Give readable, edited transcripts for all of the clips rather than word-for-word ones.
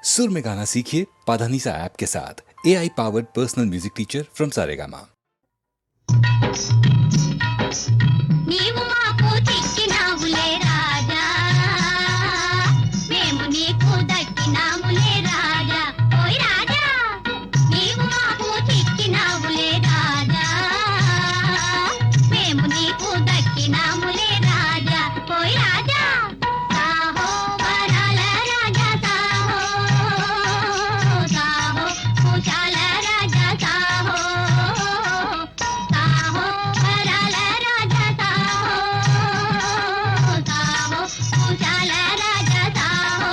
सुर में गाना सीखिए पाधानीसा ऐप के साथ। AI powered personal music teacher from Saregama. నీవు మాకు చిక్కినావులే రాజా మేము నీకు దక్కినాములే రాజా ఓయ్ రాజా నీవు మాకు చిక్కినావులే రాజా మేము నీకు దక్కినాములే రాజా ఓయ్ రాజా సాహో వరాల రాజా సాహో సాహో కుశాల రాజా సాహో సాహో వరాల రాజా సాహో సాహో కుశాల రాజా సాహో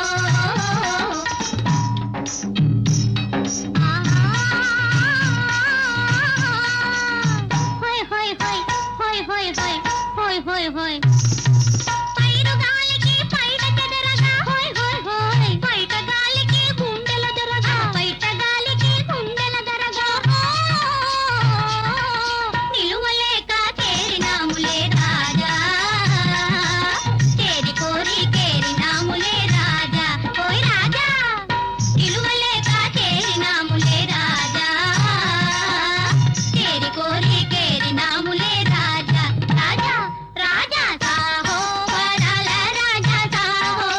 హోయ్ హోయ్ హోయ్ హోయ్ హోయ్ హోయ్ హోయ్ హోయ్ హోయ్ పైరు గాలికి పైట చెదరగా హోయ్ హోయ్ హోయ్ బయట గాలికి గుండెల దొరగా బయట గాలికి గుండెల దొరగా నిలువలేక చేరినాములే రాజా చేరి కోరి కేరినాములే రాజా ఓయ్ రాజా నిలువలేక చేరినాములే రాజా చేరి కోరి కేరినాములే రాజా రాజా రాజా సాహో వరాల రాజా సాహో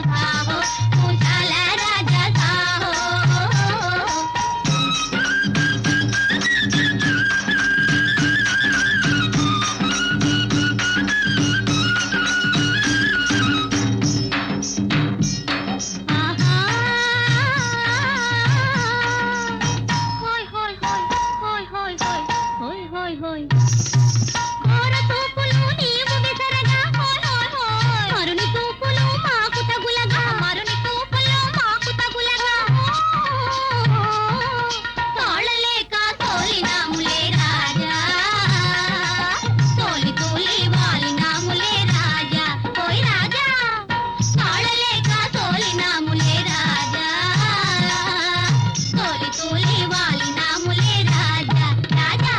సాహో కుశాల రాజా సాహో ఆహా హోయ్ హోయ్ హోయ్ హోయ్ హోయ్ హోయ్ హోయ్ హోయ్ కోర తూపులు నీవు విసరగా హోయ్ హోయ్ హోయ్ మరుని తూపులు మాకు తగులగా మరుని తూపులు మాకు తగులగా తోళలేక తోలినాములే రాజా తోలి తోలి వాలినాములే రాజా ఓయ్ రాజా తోళలేక తోలినాములే రాజా తోలి తోలి వాలినాములే రాజా రాజా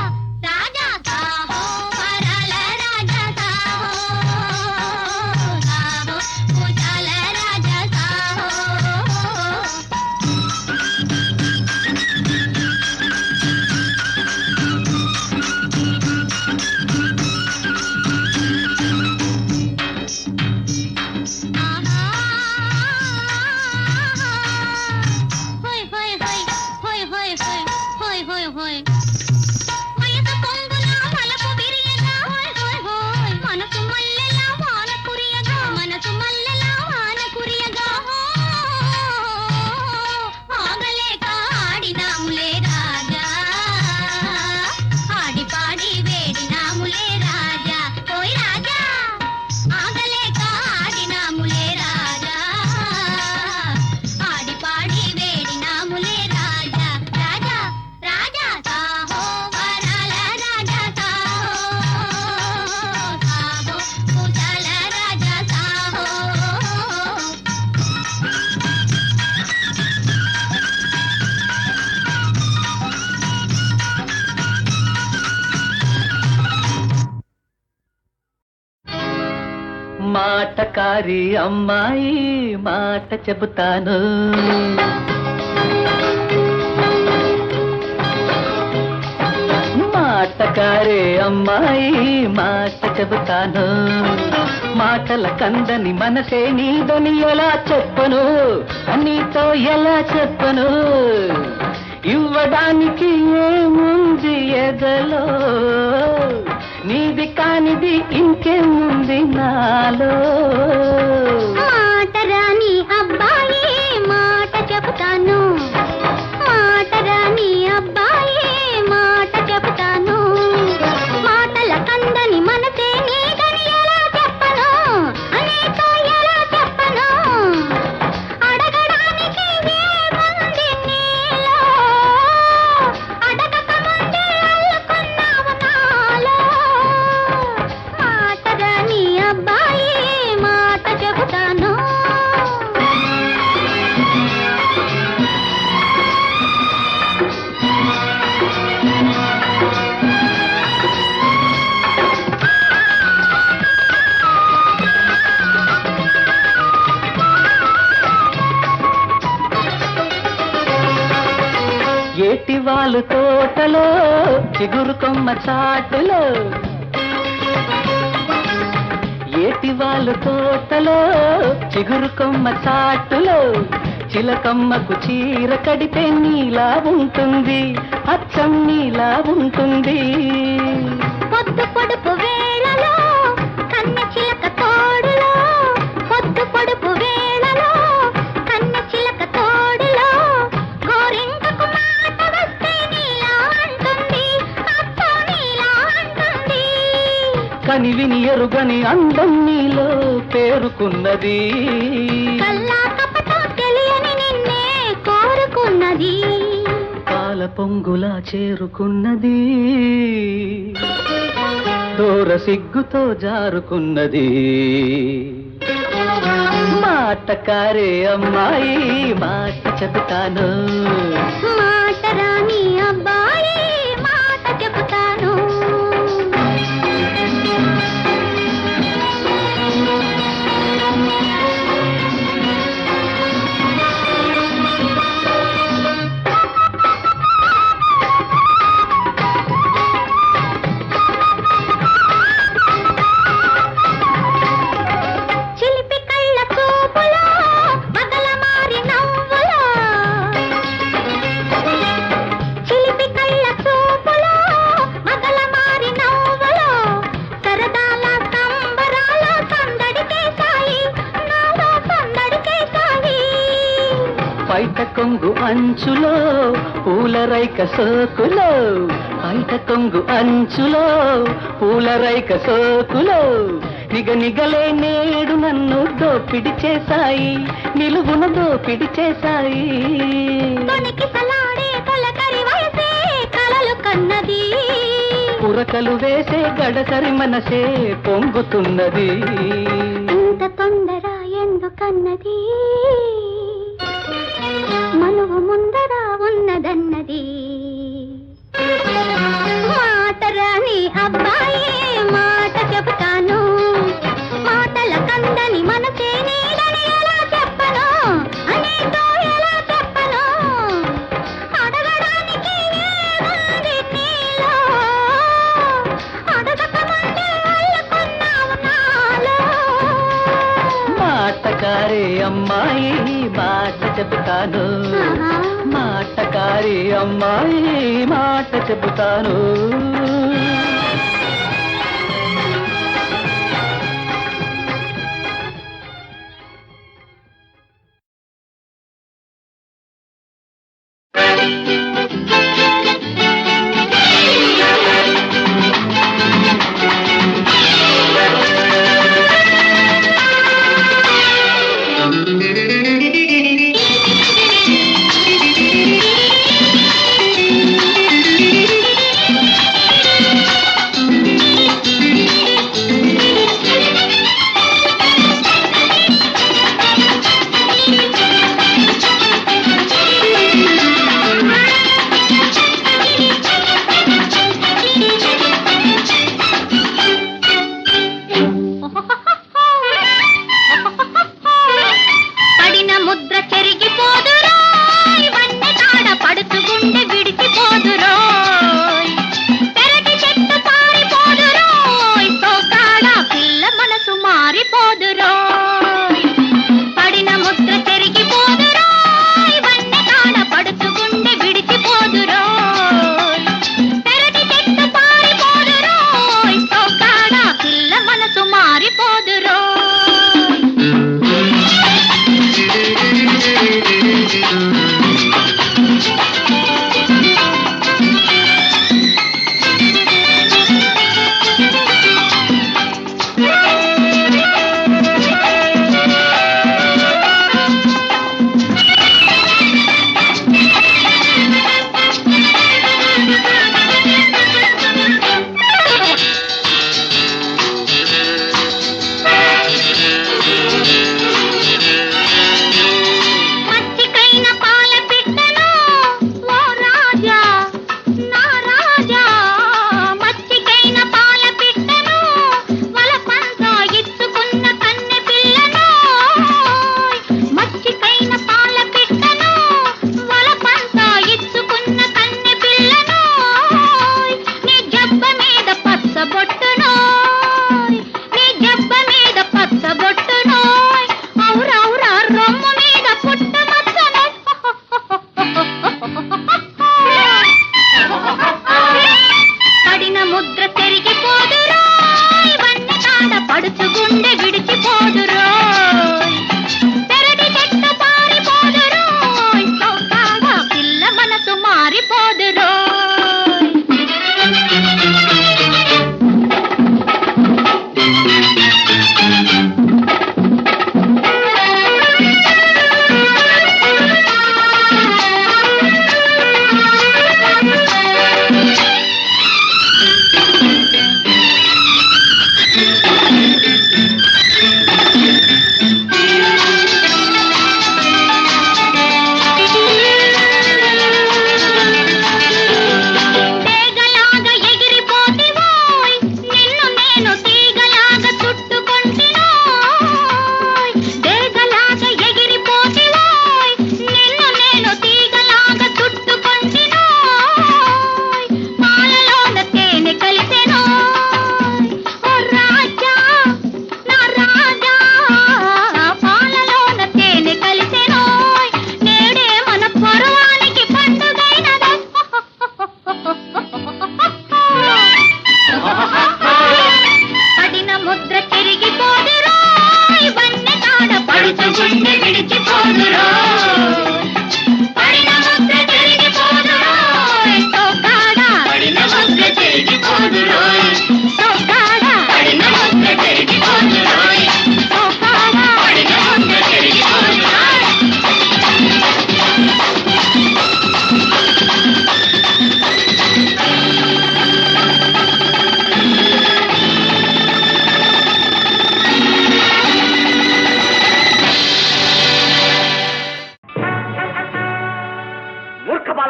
రాజా సాహో వరాల రాజా సాహో సాహో కుశాల రాజా సాహో ఆహా హోయ్ హోయ్ హోయ్ హోయ్ హోయ్ హోయ్ హోయ్ వయసు పొంగుల మలపు విరియగా హోయ్ హోయ్ హోయ్ మనసు మల్లెలా వాన కురియగా మనసు మల్లెలా వాన కురియగా ఆగలేక ఆడినాములే రాజా ఆడి పాడి వేడినాములే రాజా ఓయ్ రాజా ఆగలేక ఆడినాములే రాజా ఆడి పాడి వేడినాములే రాజా రాజా రాజా సాహో వరాల రాజా సాహో సాహో కుశాల రాజా సాహో మాటకారి అమ్మాయి మాట చెబుతాను మాటకారి అమ్మాయి మాట చెబుతాను మాటల కందని మనసే నీదని ఎలా చెప్పను నీతో ఎలా చెప్పను ఇవ్వడానికి ఏముంది ఎదలో నీది కానిది ఇంకేముంది నాలో మాటరాని అబ్బాయి మాట చెబుతాను మాటరాని అబ్బాయి మాట చెబుతాను మాటల కందని మనసే నీదని ఎలా చెప్పను అనేతో ఎలా చెప్పను అడగడానికి ఏముంది నీలో అడగక ముందే అల్లుకున్నావు నాలో మాటరాని అబ్బాయి మాట చెబుతాను ఏటి వాళ్ళు తోటలో చిగురు కొమ్మ చాటులో ఏటి వాళ్ళు తోటలో చిగురు కొమ్మ చాటులో చిలకమ్మకు చీర కడితే నీలా ఉంటుంది అచ్చం నీలా ఉంటుంది పొద్దు పొడుపు వేళలో కన్న చిలక తోడులో పొద్దు పొడుపు వేళలో కన్న చిలక తోడులో గోరింకకు మాట వస్తే నీలా అంటుంది అచ్చం నీలా అంటుంది కనివిని ఎరుగని అందం నీలో పేరుకున్నది కల్లా కపటం తెలియని నిన్నే కోరుకున్నది పాల పొంగులా చేరుకున్నది దూర సిగ్గుతో జారుకున్నది మాటకారే అమ్మాయి మాట చెబుతాను మాట రాని అబ్బాయి మాట చెబుతాను చిలిపి కళ్ళ చూపులో బదల మారి నవ్వులో చిలిపి కళ్ళ చూపులో బదల మారి నవ్వులో సరదాల సంబరాల సందడి చేశాయి నాలో సందడి చేశాయి బయట కొంగు అంచులో పూల రైక సోకులో బయట కొంగు అంచులో పూల రైక సోకులో నిగనిగలే నేడు నన్ను దోపిడి చేశాయి నిలువున దోపిడి చేశాయి తొనికి సలాడే తొలకరి వయసే కలలు కన్నది పురకలు వేసే గడసరి మనసే పొంగుతున్నది ఇంత తొందర ఎందుకన్నది మనువు ముందర ఉన్నదన్నది మాట రాని అబ్బాయి మాట చెబుతాను మాటల కందని మనసే నీడని ఎలా చెప్పను అనేతో ఎలా చెప్పను అడగడానికి ఏముంది నీలో అడగకముందే అల్లుకున్నావు నాలో మాటకారే అమ్మాయి మాట చెబుతాను మాటకారే అమ్మాయి మాట చెబుతాను పడిన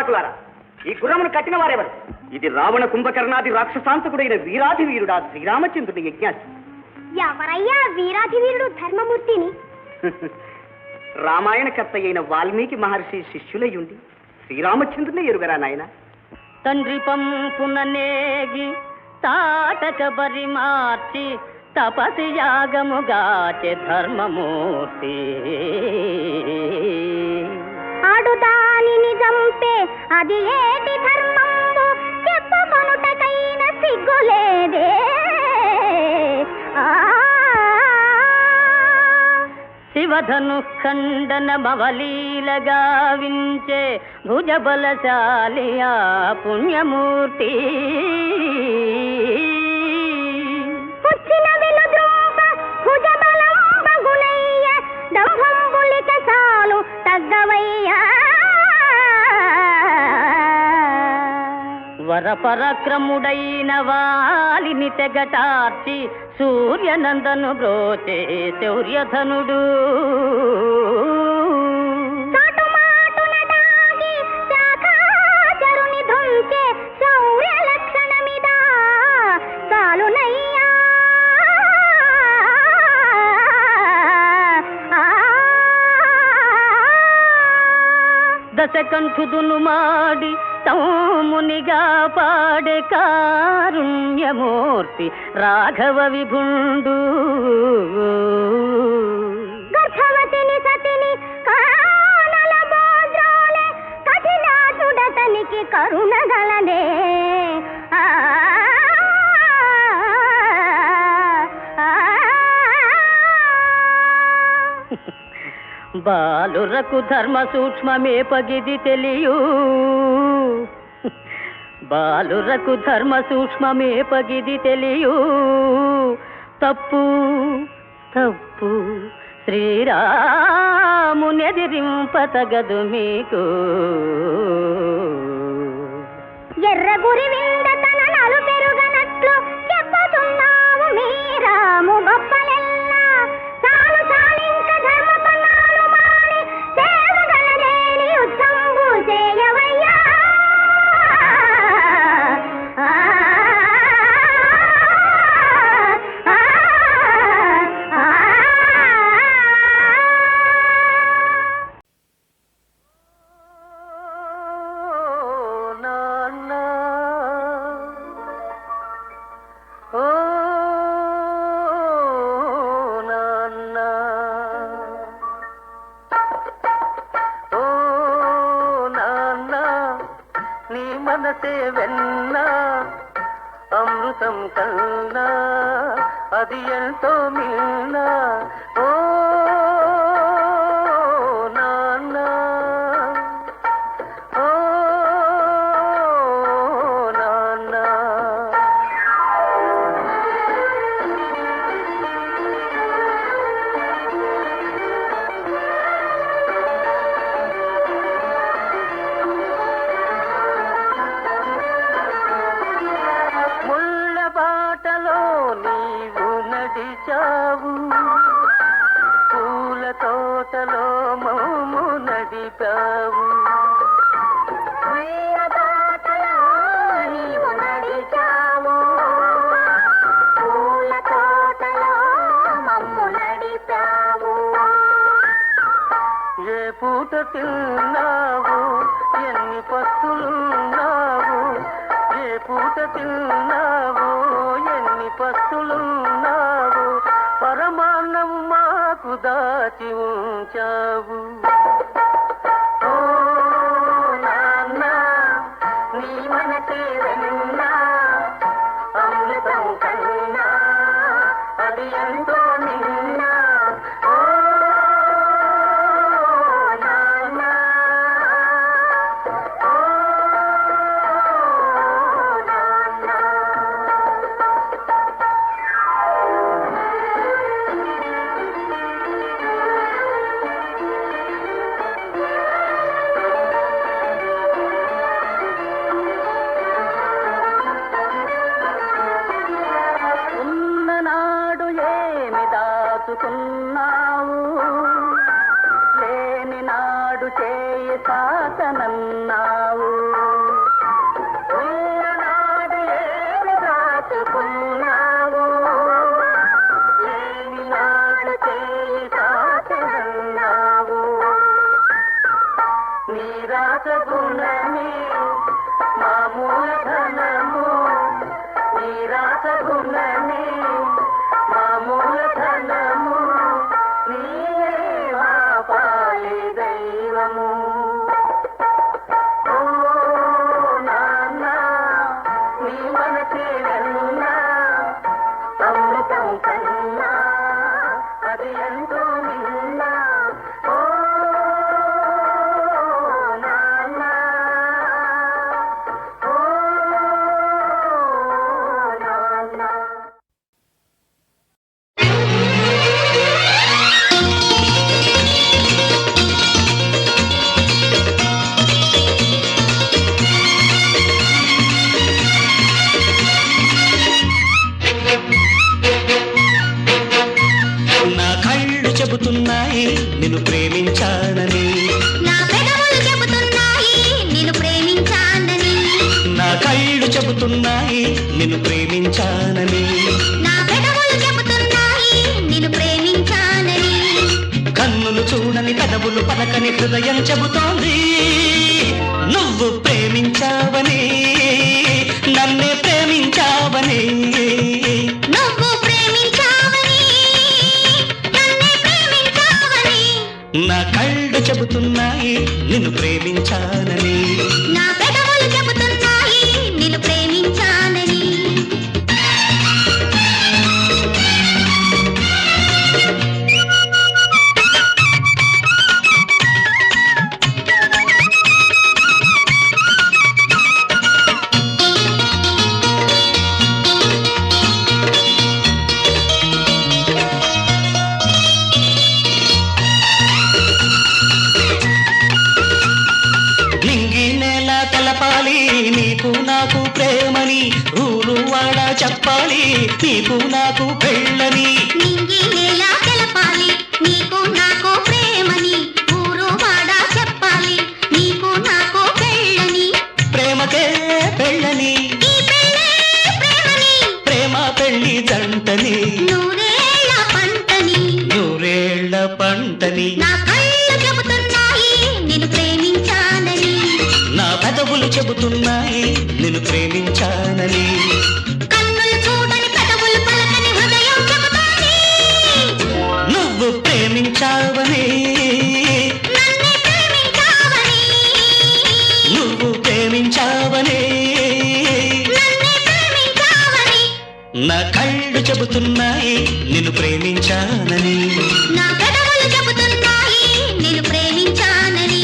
దుర్మార్గులారా, ఈ గుర్రమును కట్టిన వారెవరు? ఇది రావణ కుంభకర్ణాది రాక్షసాంతకుడైన వీరాధి వీరుడా శ్రీరామచంద్రుడి యజ్ఞాసి. ఎవరయ్యా వీరాధి వీరుడు ధర్మమూర్తిని? రామాయణ కర్త అయిన వాల్మీకి మహర్షి శిష్యులయ్యుండి శ్రీరామచంద్రుని ఎరుగరా నాయన? తండ్రి పంపున నేగి తాటక బరి మార్చి తపసి యాగముగాచె ధర్మమూర్తి. ఆడుదానిని చంపే అది ఏటి ధర్మంబు చెప్పుకొనుటకైన సిగ్గులేదే. శివధను ఖండన మవలీలగా వించే భుజబలశాలి ఆ పుణ్యమూర్తి. పుచ్చిన వెలుద్రూప భుజబలం బగునయ్య దంభంబులిక చాలు తగ్గవయ్యా. వరపరాక్రముడైన వాలిని తెగటార్చి సూర్యనందను బ్రోచే శౌర్యధనుడు. చాటుమాటున దాగి శాఖాచరుని ధుంచే శౌర్య లక్షణమిదా చాలునయ్యా. దశకంఠుదును మాడి తౌమునిగా పాడే కారుణ్యమూర్తి రాఘవ విభుండు. గర్భవతిని సతిని కానల బోద్రోలే కఠినాసుడతనికి కరుణగలనే. బాలురకు ధర్మ సూక్ష్మమే పగిది తెలియు. బాలురకు ధర్మ సూక్ష్మమే పగిది తెలియు. తప్పు తప్పు శ్రీరామునెదిరింపతగదు మీకు. ఎర్రగురి వింద తన నలు పెరుగనట్లు చెప్పుతున్నాము మీరాము గొప్పలెల్లా. చాలు చాలింక ధర్మ పన్నాలు మాని సేవగలదేని యుద్ధంబు చేయవయ్యా. మనసే వెన్నా అమృతం కన్నా అది ఎంతో మిన్నా. ఓ నాన్న ఓ నాన్న. నీవు నడిచావు పూల తోటలో మౌము నడిపావు. నీవు నడిచావు పూల తోటలో మమ్ము నడిపావు. ఏ పూట తిన్నావు ఎన్ని పస్తులున్నావు. ఏ పూట తిన్నావు ఎన్ని పస్తులున్నావు. పరమాన్నం మాకు దాచి ఉంచావు. ఓ నాన్న నీ మనసే వెన్నా అమృతం కన్నా అది ఎంతో నిన్నా. ఓ నాన్న ఓ నాన్న. నాడు చేయి సాతనన్నావు నాడు ఏమి దాచుకున్నావు ఏమి నాడు చేయి సాతనన్నావు నీ రాసగుణమే మామూల ధనము నీ రాసగుణమే మామూల ధనము నీవే మా పాలి దైవము ఓ నాన్న నీ మనసే వెన్నా అమృతం కన్నా అది ఎంతో నిన్నా ఓ నాన్న ఓ నాన్న నా కళ్ళు చెబుతున్నాయి నిన్ను ప్రేమించానని నా పెదవులు చెబుతున్నాయి నిన్ను ప్రేమించానని నా కళ్ళు చెబుతున్నాయి నిన్ను ప్రేమించానని నా పెదవులు చెబుతున్నాయి నిన్ను ప్రేమించానని కన్నులు చూడని పెదవులు పలకని హృదయం చెబుతోంది నువ్వు ప్రేమించావని నన్నే ప్రేమించావని నువ్వు ప్రేమించావని నన్నే ప్రేమించావని నా కళ్ళు చెబుతున్నాయి నిన్ను ప్రేమించానని నా పెదవులు చెబుతున్నాయి నిన్ను ప్రేమించానని నింగి నేల తెలపాలి నీకు నాకు ప్రేమని ఊరు వాడ చెప్పాలి నీకు నాకు పెళ్ళని నింగి నేల తెలపాలి నీకు నాకు ప్రేమని ఊరు వాడ చెప్పాలి నీకు నాకు పెళ్ళని ప్రేమకే పెళ్ళని ఈ పెళ్ళే ప్రేమని ప్రేమ పెళ్లి జంటని నూరేళ్ల పంటని నూరేళ్ల పంటని నా కళ్ళు చెబుతున్నాయి నిన్ను ప్రేమించానని నా పెదవులు చెబుతున్నాయి నిన్ను ప్రేమించానని కన్నులు చూడని పెదవులు పలకని హృదయం చెబుతాయి నువ్వు ప్రేమించావని నన్నే ప్రేమించావని నువ్వు ప్రేమించావని నన్నే ప్రేమించావని నా కళ్ళు చెబుతున్నాయి నిన్ను ప్రేమించానని నా పెదవులు చెబుతున్నాయి నిన్ను ప్రేమించానని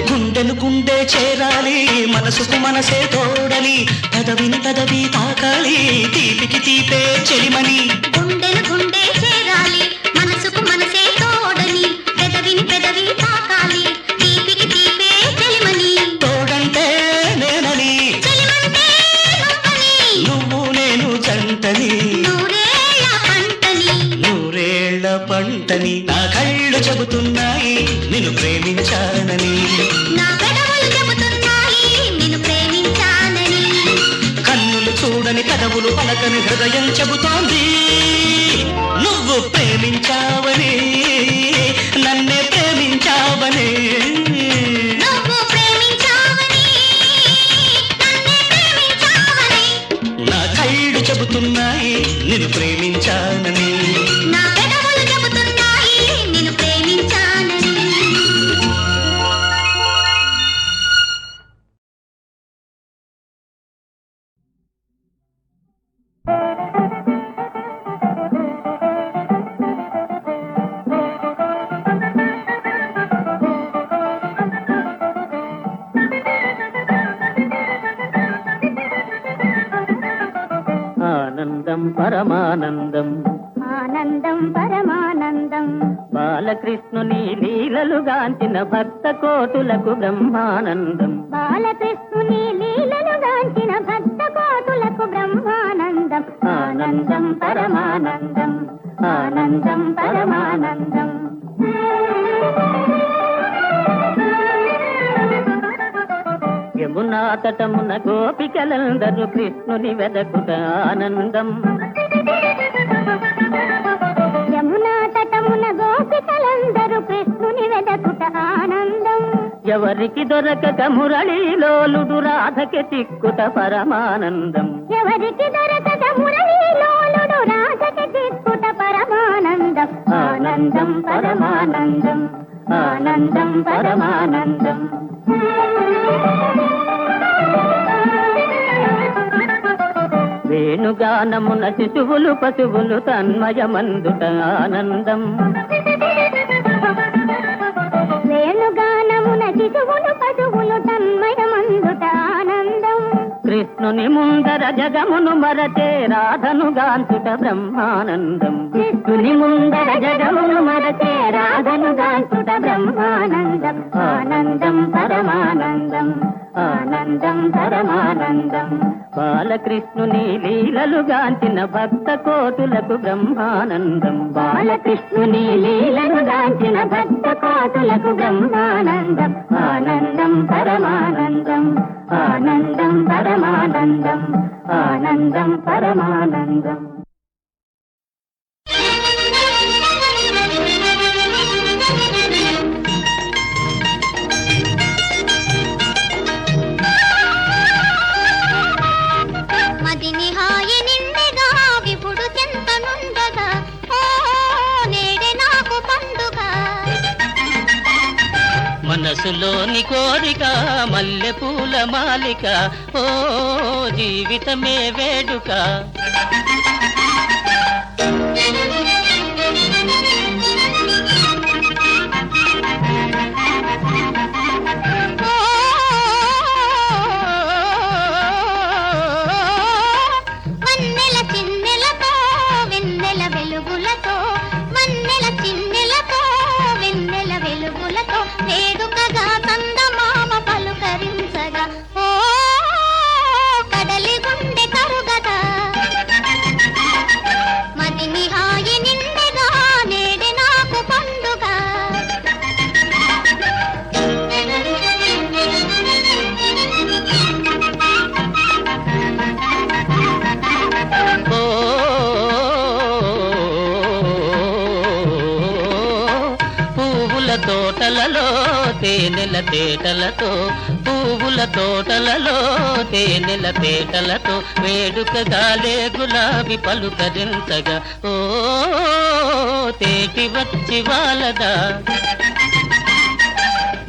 గుండెను గుండె చేరాలి మనసుకు మనసే తోడని పెదవిని పెదవి తాకాలి తీపికి తీపే చెలిమని గుండెను గుండె చేరాలి మనసుకు మనసే తోడని పెదవిని పెదవి తాకాలి తీపికి తీపే చెలిమని తోడంటే నేనని చెలిమంటే నువ్వని నువ్వు నేను జంటని నూరేళ్ల పంటని నూరేళ్ల పంటని నా కళ్ళు చెబుతున్నాయి నిన్ను ప్రేమించానని నా పెదవులు చెబుతున్నాయి నిన్ను ప్రేమించానని కన్నులు చూడని పెదవులు పలకని హృదయం చెబుతోంది నువ్వు ప్రేమించావని నన్నే ప్రేమించావని నువ్వు ప్రేమించావని నన్నే ప్రేమించావని నా కళ్ళు చెబుతున్నాయి నిన్ను ప్రేమించానని నా పెదవులు చెబుతున్నాయి నిన్ను ప్రేమించానని పరమానందం ఆనందం పరమానందం బాలకృష్ణుని లీలలుగాంచిన భక్త కోటులకు బ్రహ్మానందం బాలకృష్ణుని లీలలు గాంచిన భక్త కోటులకు బ్రహ్మానందం ఆనందం పరమానందం ఆనందం పరమానందం యమునా తటమున గోపికలందరూ కృష్ణుని వెదకుట ఆనందం యమునా తటమున గోపికలందరూ కృష్ణుని వెదకుట ఆనందం ఎవరికి దొరకక మురళీలోలుడు రాధకి చిక్కుట పరమానందం ఎవరికి దొరకక మురళీలోలుడు రాధకి చిక్కుట పరమానందం ఆనందం పరమానందం ఆనందం పరమానందం వేణుగానమున శిశువులు పశువులు తన్మయమందుట ఆనందం వేణుగానమున శిశువులు పశువులు తన్మయమందుట ఆనందం కృష్ణుని ముందర జగమును మరచే రాధను గాంచుట బ్రహ్మానందం కృష్ణుని ముందర జగమును మరచే రాధను గాంచుట బ్రహ్మానందం ఆనందం పరమానందం ఆనందం పరమానందం బాలకృష్ణుని లీలలుగాంచిన భక్త కోటులకు బ్రహ్మానందం బాలకృష్ణుని లీలను గాంచిన భక్త కోటులకు బ్రహ్మానందం ఆనందం పరమానందం ఆనందం పరమానందం ఆనందం పరమానందం మదిని హాయి నిండగా విపుడు చెంతనుండగా ఓ నేడే నాకు పండుగ మనసులోని కోరిక మల్లె పూల మాలిక ఓ జీవితమే వేడుక వన్నెల చిన్నెలతో వెన్నెల వెలుగులతో వన్నెల చిన్నెలతో వెన్నెల వెలుగులతో వేడుకగా చందమామ పలుకరించగా ఓ కడలి గుండె కరుగదా మదిని హాయి నిండెగా నేడే నాకు పండుగ ఓ పువ్వుల తోటలలో తేనెల తేటలతో పువ్వుల తోటలలో తేనెల తేటలతో వేడుకగాలే గులాబీ పలుకరించగా ఓ తేటి వచ్చి వాలదా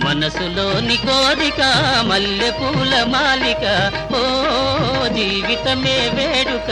మనసులోని కోరిక మల్లె పూల మాలిక ఓ జీవితమే వేడుక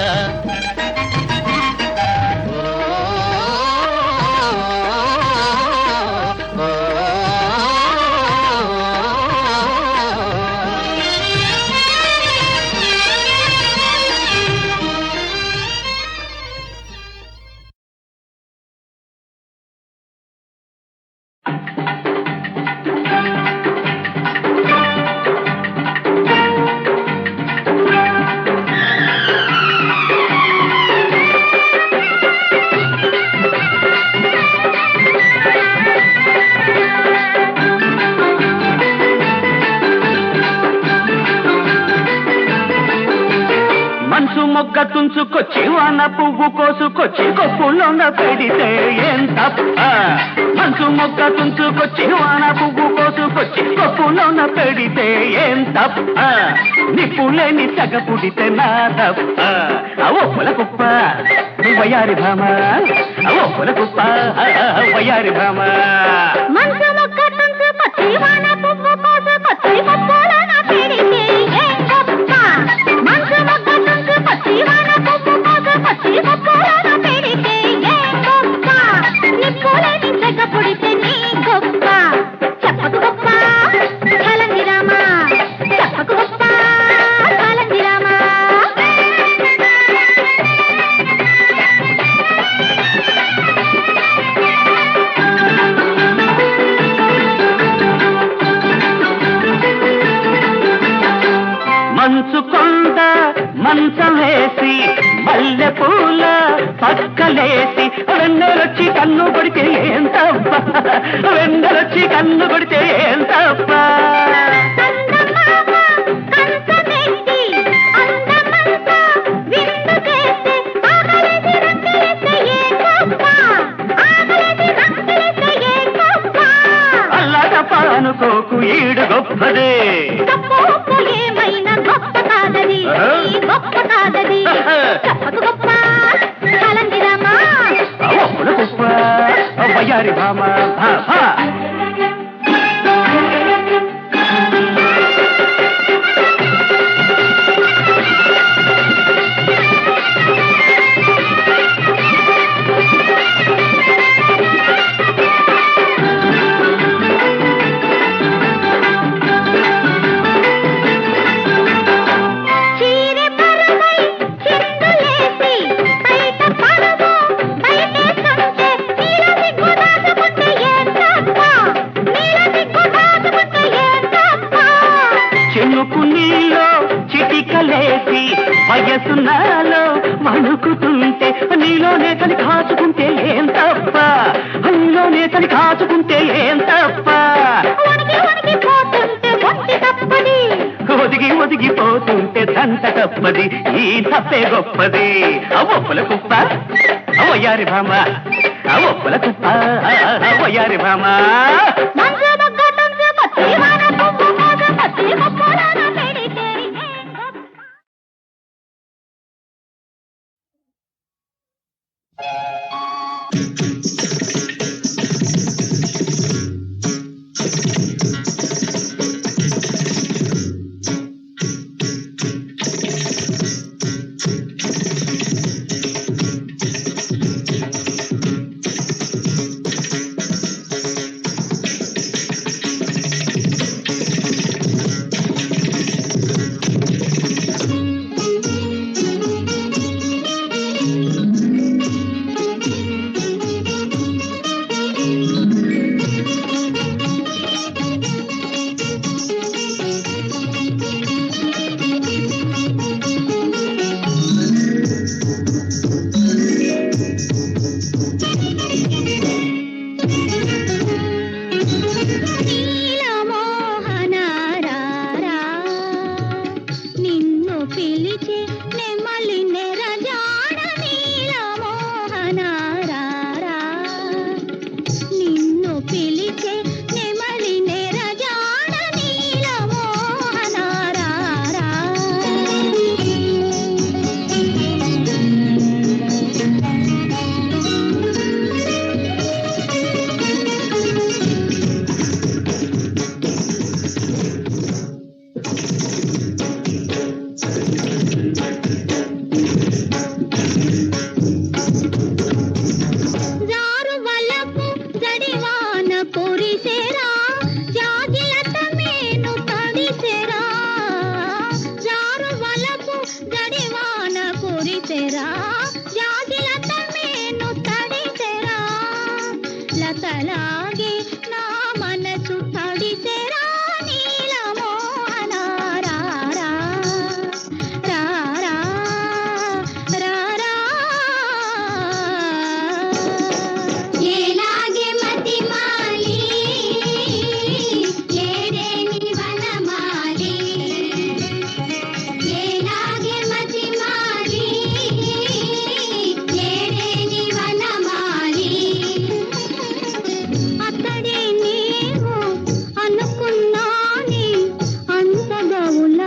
మనసు మొగ్గ తుంచుకొచ్చి వాన పువ్వు కోసుకొచ్చి కొప్పులోన పెడితే ఏం తప్ప మనసు మొగ్గ తుంచుకొచ్చి వాన పువ్వు కోసుకొచ్చి కొప్పులోన పెడితే ఏం తప్ప నిప్పులేని సగ పుడితే నా తప్ప అవో పొల కుప్ప వయ్యారి భామ అవో పొల కుప్ప వయ్యారి భామ మనసు మొక్క తుంచు పచ్చి వాన పువ్వు కోసు పచ్చి పప్పులన పెడితే ఏం గొప్ప మనసు మొక్క తుంచు పచ్చి వాన పువ్వు కోసు పచ్చి పప్పులన పెడితే ఏం గొప్ప నిప్పులేని సెగ పుడితే నీ గొప్ప చెప్పకు గొప్ప చలంది రామా చెప్పకు గొప్ప చలంది రామా పక్కలేసి వెన్నెలొచ్చి కన్ను కొడితే ఏం తప్ప, వెన్నెలొచ్చి కన్ను కొడితే ఏం తప్ప. అనుకోకు ఈడు గొప్పదే, ఏమైనా గొప్ప కాదది, గొప్ప కాదది, చెప్పకు గొప్ప చలందిరామా ఒప్పుల గొప్ప వయ్యారి భామ. వయసు నాలో వణుకుతుంటే నీలోనే తని కాచుకుంటే ఏం తప్ప, నీలోనే తని కాచుకుంటే ఏం తప్ప. ఒదిగి ఒదిగిపోతుంటే దంట తప్పది, ఈ తప్పే గొప్పది. ఒప్పుల కుప్ప వయ్యారి భామ, ఒప్పుల కుప్ప వయ్యారి భామ. లతలాగే నా మనసు తడిసెరా నీలమోహన రా రా రా రా రా రా ఏలాగే మతిమాలి ఏడేని వనమాలి ఏలాగే మతిమాలి ఏడేని వనమాలి అక్కడే నీవు అనుకున్నాని అంతగవుల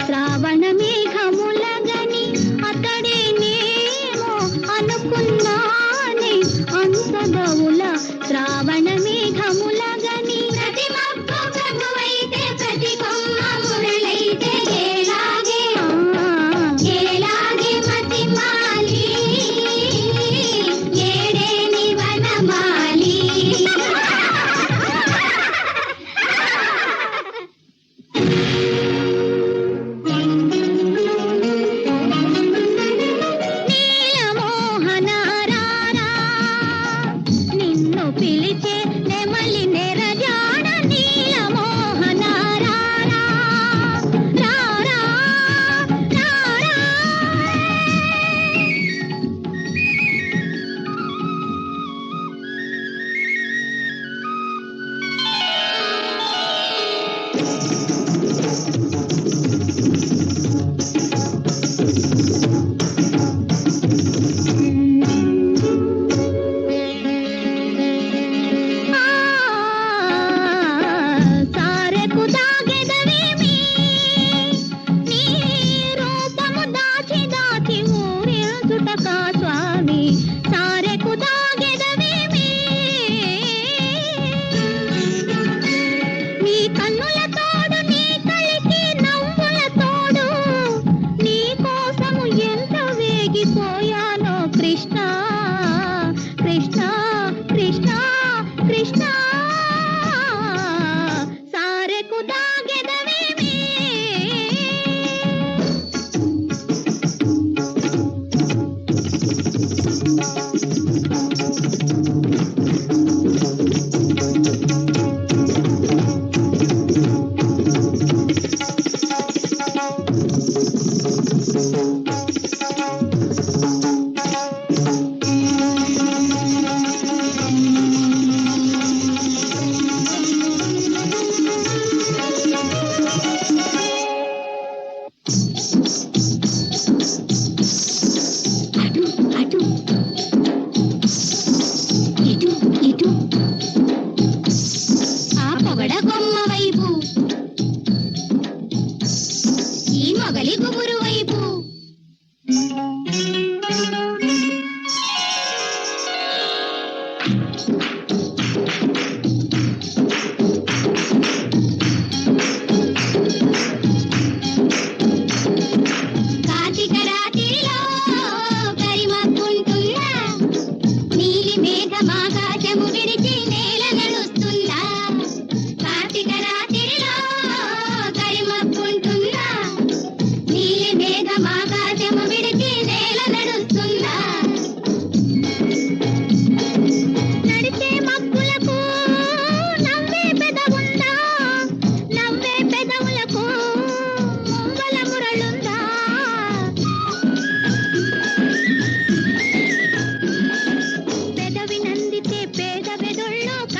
శ్రావణ మేఘములగని అక్కడే నీవు అనుకున్నాని అంతగవుల శ్రావణ మేఘములగని ప్రతి మబ్బు ప్రభువైతే ప్రతి కొమ్మ మురళైతే ఏలాగే ఏలాగే మతిమాలి ఏడేని వనమాలి నీలమోహన రారా నిన్ను పిలిచే నెమలి నెరజాడ నీలమోహన రారా రారా రారా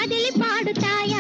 కదిలి పాడుతాయా